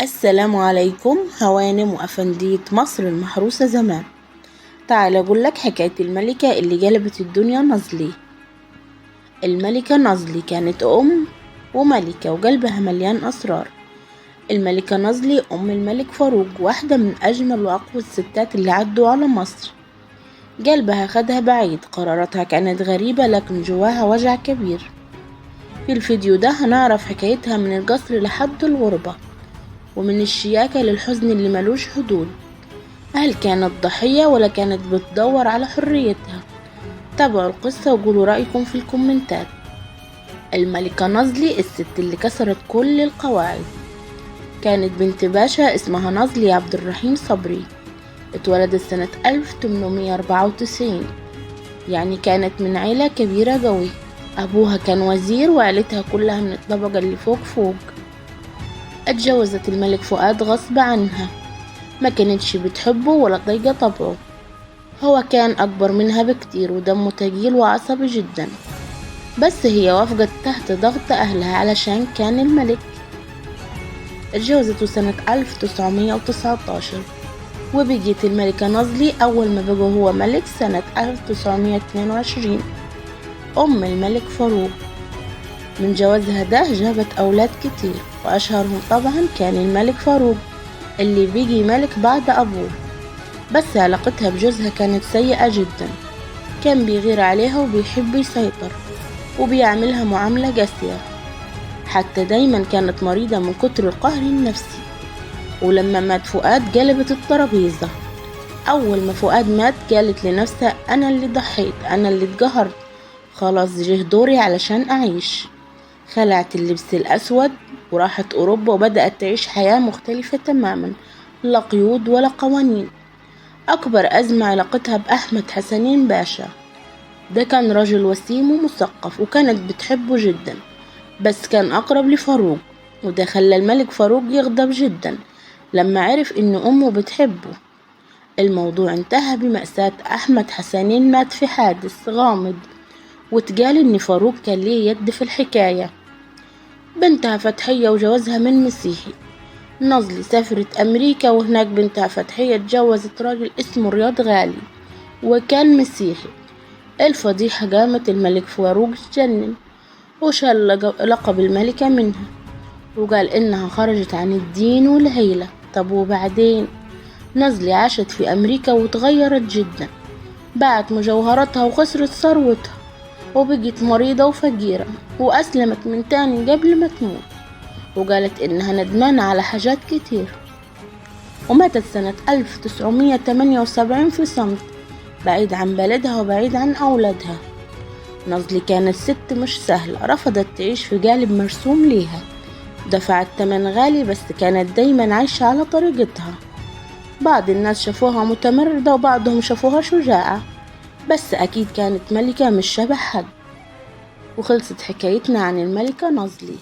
السلام عليكم هوانم وأفندية مصر المحروسة زمان. تعال أقول لك حكاية الملكة اللي قلبت الدنيا نازلي. الملكة نازلي كانت أم وملكة وقلبها مليان أسرار. الملكة نازلي أم الملك فاروق، واحدة من أجمل وأقوى الستات اللي عدوا على مصر. قلبها خدها بعيد، قراراتها كانت غريبة لكن جواها وجع كبير. في الفيديو ده هنعرف حكايتها من القصر لحد الغربة، ومن الشياكة للحزن اللي ملوش حدود. هل كانت ضحية ولا كانت بتدور على حريتها؟ تابعوا القصة وقولوا رأيكم في الكومنتات. الملكة نازلي، الست اللي كسرت كل القواعد. كانت بنت باشا اسمها نازلي عبد الرحيم صبري. اتولدت سنة 1894، يعني كانت من عيلة كبيرة قوي. أبوها كان وزير وعيلتها كلها من الطبقة اللي فوق. اتجوزت الملك فؤاد غصب عنها، ما كانتش بتحبه ولا طايقة طبعه. هو كان أكبر منها بكتير ودمه تقيل وعصبي جدا، بس هي وافقت تحت ضغط أهلها علشان كان الملك. اتجوزته سنة 1919، وبقيت الملكة نازلي أول ما بقى هو ملك سنة 1922 أم الملك فاروق. من جوازها ده جابت أولاد كتير، وأشهرهم طبعا كان الملك فاروق اللي بيجي ملك بعد أبوه. بس علاقتها بجوزها كانت سيئة جدا، كان بيغير عليها وبيحب يسيطر وبيعملها معاملة قاسية، حتى دايما كانت مريضة من كتر القهر النفسي. ولما مات فؤاد قلبت الترابيزة. أول ما فؤاد مات قالت لنفسها أنا اللي ضحيت، أنا اللي اتقهرت، خلاص جه دوري علشان أعيش. خلعت اللبس الأسود وراحت أوروبا وبدأت تعيش حياة مختلفة تماما، لا قيود ولا قوانين. أكبر أزمة علاقتها بأحمد حسنين باشا، ده كان رجل وسيم ومثقف وكانت بتحبه جدا، بس كان أقرب لفاروق، وده خلى الملك فاروق يغضب جدا لما عرف إن أمه بتحبه. الموضوع انتهى بمأساة أحمد حسنين مات في حادث غامض، واتقال إن فاروق كان ليه يد في الحكاية. بنتها فتحية وجوازها من مسيحي. نازلي سافرت أمريكا، وهناك بنتها فتحية اتجوزت راجل اسمه رياض غالي وكان مسيحي. الفضيحة قامت، الملك فاروق اتجنن وشال لقب الملكة منها، وقال إنها خرجت عن الدين والعيلة. طب وبعدين؟ نازلي عاشت في أمريكا وتغيرت جدا، باعت مجوهراتها وخسرت ثروتها وبقت مريضة وفقيرة، وأسلمت من تاني قبل ما تموت، وقالت إنها ندمانة على حاجات كتير. وماتت سنة 1978 في صمت، بعيد عن بلدها وبعيد عن أولادها. نازلي كانت ست مش سهلة، رفضت تعيش في قالب مرسوم ليها، دفعت تمن غالي، بس كانت دايما عايشة على طريقتها. بعض الناس شافوها متمردة وبعضهم شافوها شجاعة، بس أكيد كانت ملكة مش شبه حد. وخلصت حكايتنا عن الملكة نازلي.